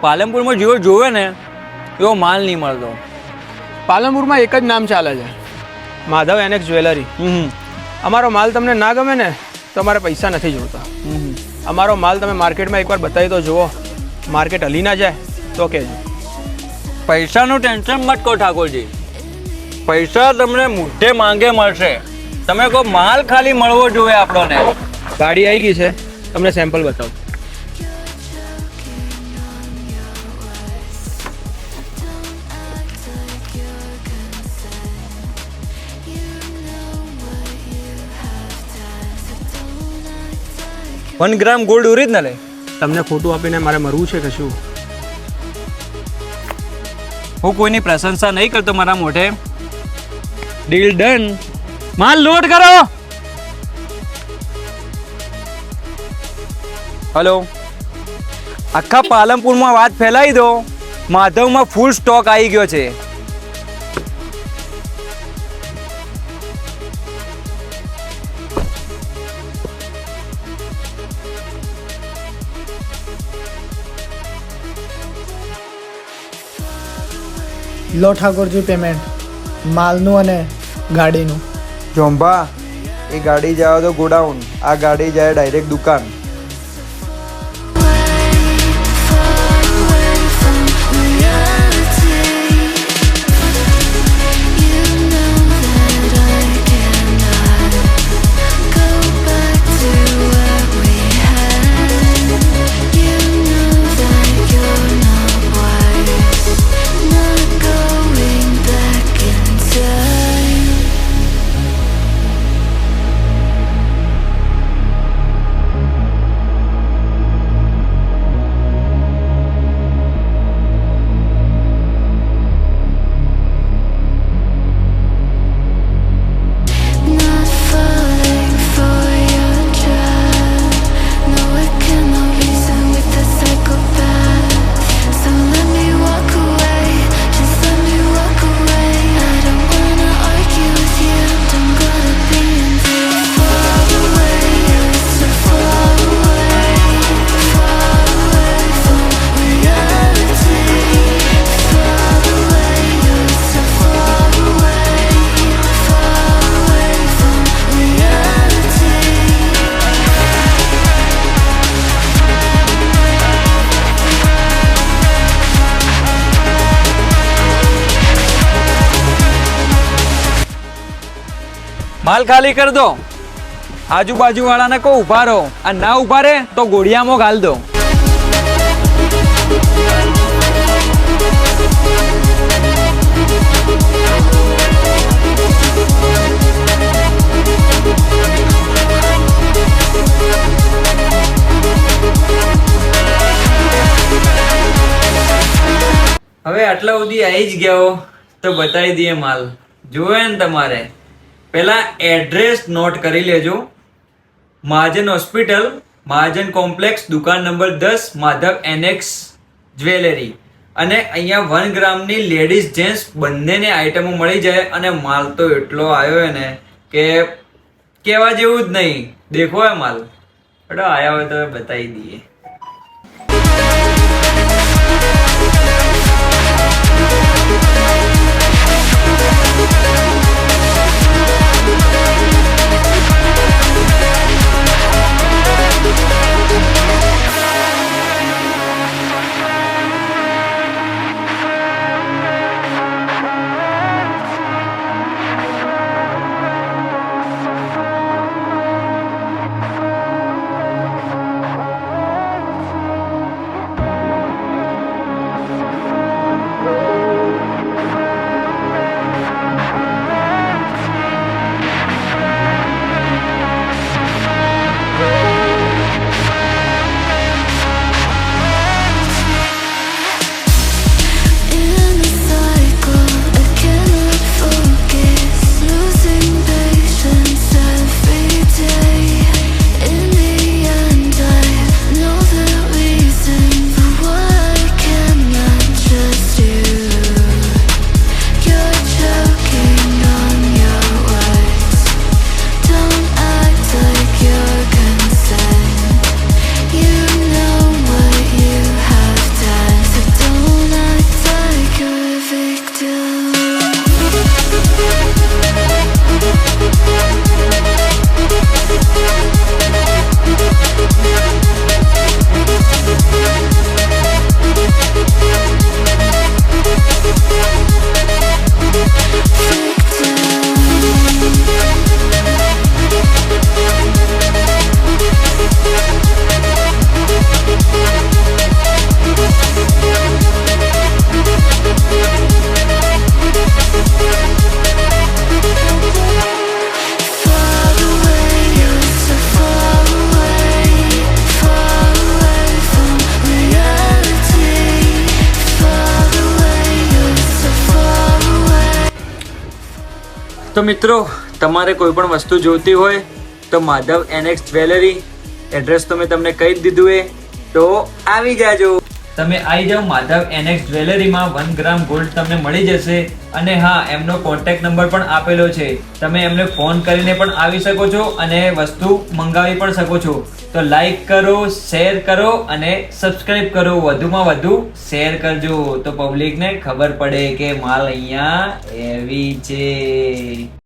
પાલનપુરમાં જેવો જોવે ને એવો માલ નહીં મળતો. પાલનપુરમાં એક જ નામ ચાલે છે, માધવ એનેક્સ જ્વેલરી. અમારો માલ તમને ના ગમે ને તો અમારે પૈસા નથી જોતા. અમારો માલ તમે માર્કેટમાં એકવાર બતાવી તો જુઓ, માર્કેટ હલી ના જાય તો કહેજો. પૈસાનું ટેન્શન મત કહો ઠાકોરજી, પૈસા તમને મોઢે માંગે મળશે. તમે કહો માલ ખાલી મળવો જોઈએ આપણને. ગાડી આવી ગઈ છે, તમને સેમ્પલ બતાવો. One gram gold original. તમને ખોટું આપીને મારે મરવું છે કે શું? હું કોઈની પ્રશંસા નહીં કરતો મારા મોઢે. ડીલ ડન, માલ લોડ કરો. હલો, આખા પાલનપુરમાં વાત ફેલાઈ દો, માધવમાં ફૂલ સ્ટોક આવી ગયો છે. લો ઠાકોરજી પેમેન્ટ માલનું અને ગાડીનું. જોંભા, એ ગાડી જાય તો ગોડાઉન, આ ગાડી જાય ડાયરેક્ટ દુકાન. માલ ખાલી કરી દો. આજુબાજુ વાળાને કહો ઉભા રહો, અને ના ઉભા રહે તો ગોળિયામાં ઘાલ દો. હવે આટલા સુધી આવી જ ગયો તો બતાવી દઈએ માલ. જોવે ને તમારે પેલા એડ્રેસ નોટ કરી લેજો. મહાજન હોસ્પિટલ, મહાજન કોમ્પ્લેક્સ, દુકાન નંબર 10, માધવ એનેક્સ જ્વેલરી. અને અહીંયા 1 ગ્રામની લેડીઝ જેન્ટ્સ બંનેને આઈટમો મળી જાય. અને માલ તો એટલો આવ્યો ને કે કહેવા જેવું જ નહીં. દેખો એ માલ બડો આવ્યા હોય તો બતાવી દઈએ. તો મિત્રો, તમારે કોઈ પણ વસ્તુ જોઈતી હોય તો માધવ એનેક્સ જ્વેલરી, એડ્રેસ તો મેં તમને કહી જ દીધું એ, તો આવી જાજો. તમે આવી જાઓ માધવ એનેક્સ જ્વેલરીમાં. 1 ગ્રામ ગોલ્ડ તમને મળી જશે. અને હા, એમનો કોન્ટેક્ટ નંબર પણ આપેલો છે. તમે એમને ફોન કરીને પણ આવી શકો છો અને વસ્તુ મંગાવી પણ શકો છો. તો લાઈક કરો, શેર કરો અને સબસ્ક્રાઇબ કરો. વધુમાં વધુ શેર કરજો તો પબ્લિકને ખબર પડે કે માલ અહીંયા એવી છે.